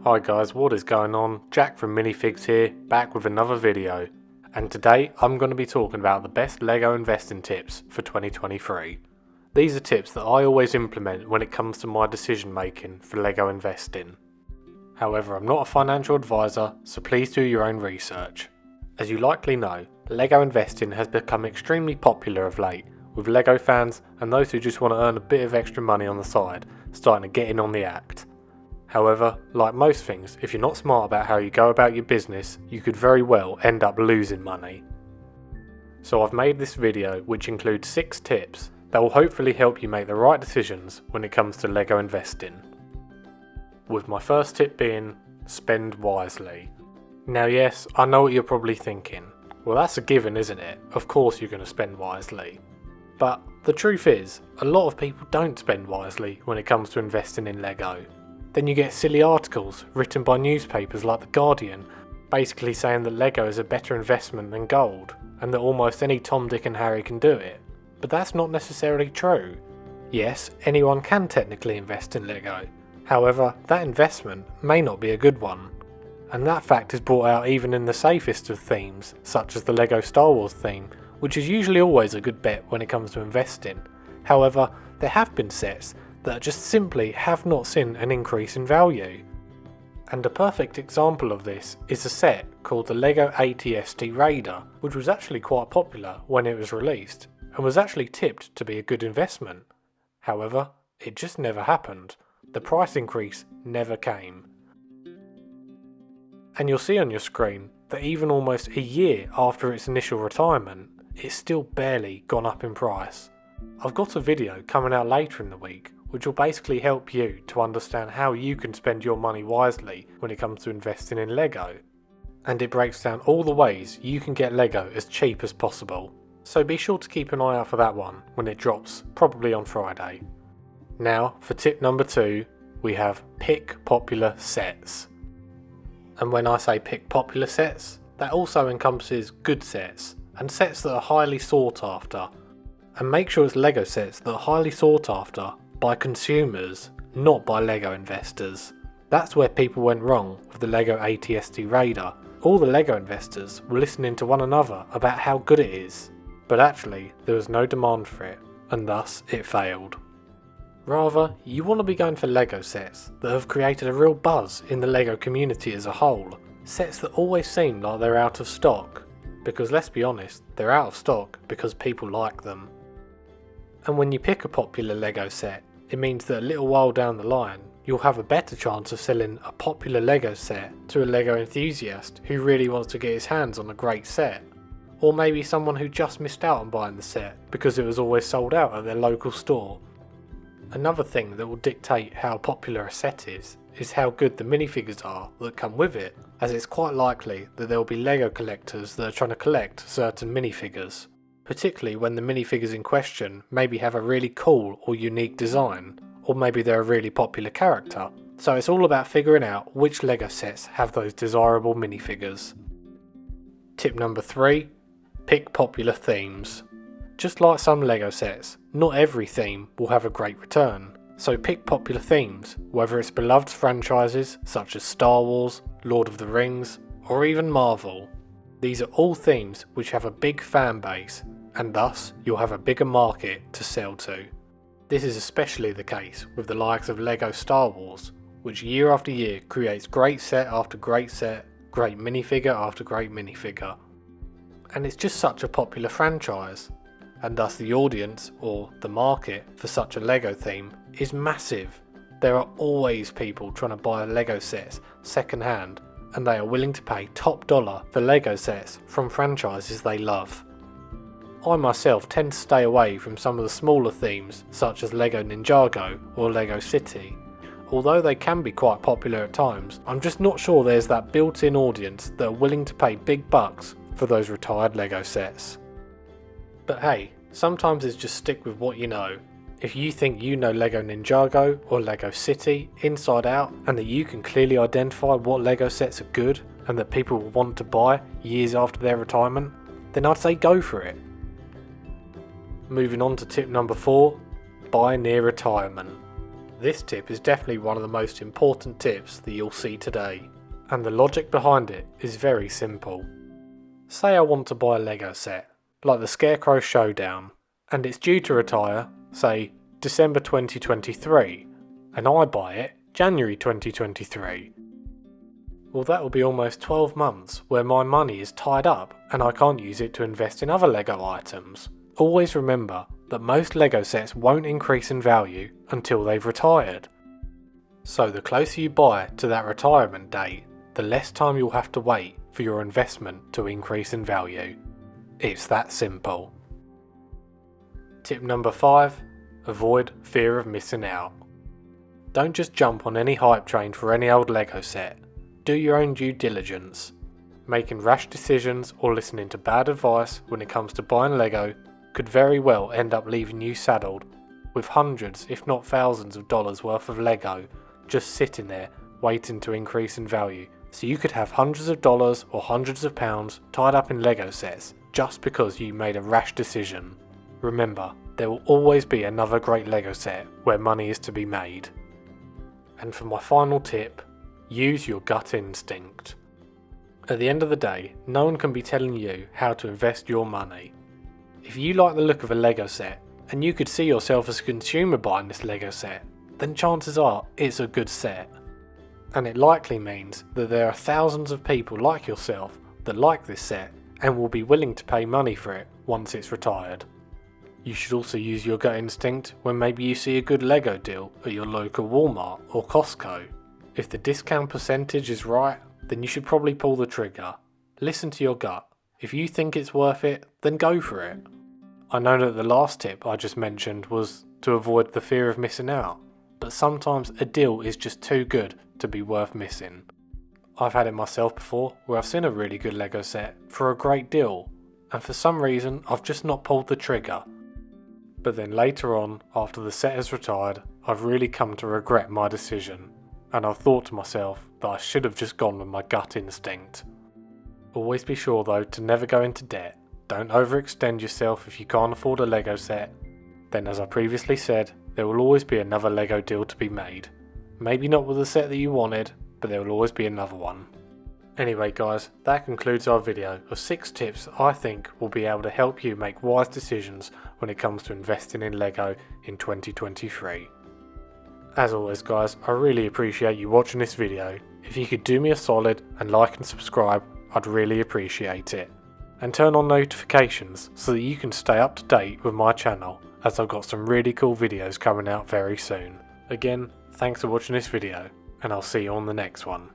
Hi guys, what is going on? Jack from Minifigs here, back with another video. And today I'm going to be talking about the best LEGO investing tips for 2023. These are tips that I always implement when it comes to my decision making for LEGO investing. However, I'm not a financial advisor, so please do your own research. As you likely know, LEGO investing has become extremely popular of late, with LEGO fans and those who just want to earn a bit of extra money on the side starting to get in on the act. However, like most things, if you're not smart about how you go about your business, you could very well end up losing money. So I've made this video which includes 6 tips that will hopefully help you make the right decisions when it comes to LEGO investing. With my first tip being, spend wisely. Now yes, I know what you're probably thinking. Well, that's a given, isn't it? Of course you're going to spend wisely. But the truth is, a lot of people don't spend wisely when it comes to investing in LEGO. Then you get silly articles written by newspapers like The Guardian, basically saying that LEGO is a better investment than gold, and that almost any Tom, Dick and Harry can do it. But that's not necessarily true. Yes, anyone can technically invest in LEGO. However, that investment may not be a good one. And that fact is brought out even in the safest of themes, such as the LEGO Star Wars theme, which is usually always a good bet when it comes to investing. However, there have been sets that just simply have not seen an increase in value. And a perfect example of this is a set called the LEGO AT-ST Raider, which was actually quite popular when it was released, and was actually tipped to be a good investment. However, it just never happened. The price increase never came. And you'll see on your screen that even almost a year after its initial retirement, it's still barely gone up in price. I've got a video coming out later in the week which will basically help you to understand how you can spend your money wisely when it comes to investing in LEGO. And it breaks down all the ways you can get LEGO as cheap as possible. So be sure to keep an eye out for that one when it drops, probably on Friday. Now for tip number 2, we have pick popular sets. And when I say pick popular sets, that also encompasses good sets and sets that are highly sought after. And make sure it's LEGO sets that are highly sought after by consumers, not by LEGO investors. That's where people went wrong with the LEGO AT-ST Raider. All the LEGO investors were listening to one another about how good it is, but actually there was no demand for it, and thus it failed. Rather, you want to be going for LEGO sets that have created a real buzz in the LEGO community as a whole, sets that always seem like they're out of stock, because let's be honest, they're out of stock because people like them. And when you pick a popular LEGO set, it means that a little while down the line, you'll have a better chance of selling a popular LEGO set to a LEGO enthusiast who really wants to get his hands on a great set. Or maybe someone who just missed out on buying the set because it was always sold out at their local store. Another thing that will dictate how popular a set is how good the minifigures are that come with it, as it's quite likely that there will be LEGO collectors that are trying to collect certain minifigures. Particularly when the minifigures in question maybe have a really cool or unique design, or maybe they're a really popular character. So it's all about figuring out which LEGO sets have those desirable minifigures. Tip number 3, pick popular themes. Just like some LEGO sets, not every theme will have a great return. So pick popular themes, whether it's beloved franchises such as Star Wars, Lord of the Rings, or even Marvel. These are all themes which have a big fan base, and thus you'll have a bigger market to sell to. This is especially the case with the likes of LEGO Star Wars, which year after year creates great set after great set, great minifigure after great minifigure. And it's just such a popular franchise, and thus the audience, or the market, for such a LEGO theme is massive. There are always people trying to buy LEGO sets second hand, and they are willing to pay top dollar for LEGO sets from franchises they love. I myself tend to stay away from some of the smaller themes such as LEGO Ninjago or LEGO City. Although they can be quite popular at times, I'm just not sure there's that built-in audience that are willing to pay big bucks for those retired LEGO sets. But hey, sometimes it's just stick with what you know. If you think you know LEGO Ninjago or LEGO City inside out, and that you can clearly identify what LEGO sets are good and that people will want to buy years after their retirement, then I'd say go for it. Moving on to tip number 4, buy near retirement. This tip is definitely one of the most important tips that you'll see today, and the logic behind it is very simple. Say I want to buy a Lego set, like the Scarecrow Showdown, and it's due to retire, say, December 2023, and I buy it January 2023. Well, that will be almost 12 months where my money is tied up and I can't use it to invest in other Lego items. Always remember that most Lego sets won't increase in value until they've retired. So the closer you buy to that retirement date, the less time you'll have to wait for your investment to increase in value. It's that simple. Tip number 5. Avoid fear of missing out. Don't just jump on any hype train for any old Lego set. Do your own due diligence. Making rash decisions or listening to bad advice when it comes to buying Lego could very well end up leaving you saddled with hundreds if not thousands of dollars worth of Lego just sitting there waiting to increase in value. So you could have hundreds of dollars or hundreds of pounds tied up in Lego sets just because you made a rash decision. Remember, there will always be another great Lego set where money is to be made. And for my final tip, use your gut instinct. At the end of the day, no one can be telling you how to invest your money. If you like the look of a Lego set, and you could see yourself as a consumer buying this Lego set, then chances are it's a good set. And it likely means that there are thousands of people like yourself that like this set and will be willing to pay money for it once it's retired. You should also use your gut instinct when maybe you see a good Lego deal at your local Walmart or Costco. If the discount percentage is right, then you should probably pull the trigger. Listen to your gut. If you think it's worth it, then go for it. I know that the last tip I just mentioned was to avoid the fear of missing out, but sometimes a deal is just too good to be worth missing. I've had it myself before where I've seen a really good Lego set for a great deal, and for some reason I've just not pulled the trigger. But then later on, after the set has retired, I've really come to regret my decision, and I've thought to myself that I should have just gone with my gut instinct. Always be sure though to never go into debt. Don't overextend yourself if you can't afford a Lego set. Then, as I previously said, there will always be another Lego deal to be made. Maybe not with the set that you wanted, but there will always be another one. Anyway guys, that concludes our video of 6 tips I think will be able to help you make wise decisions when it comes to investing in Lego in 2023. As always guys, I really appreciate you watching this video. If you could do me a solid and like and subscribe, I'd really appreciate it. And turn on notifications so that you can stay up to date with my channel, as I've got some really cool videos coming out very soon. Again, thanks for watching this video, and I'll see you on the next one.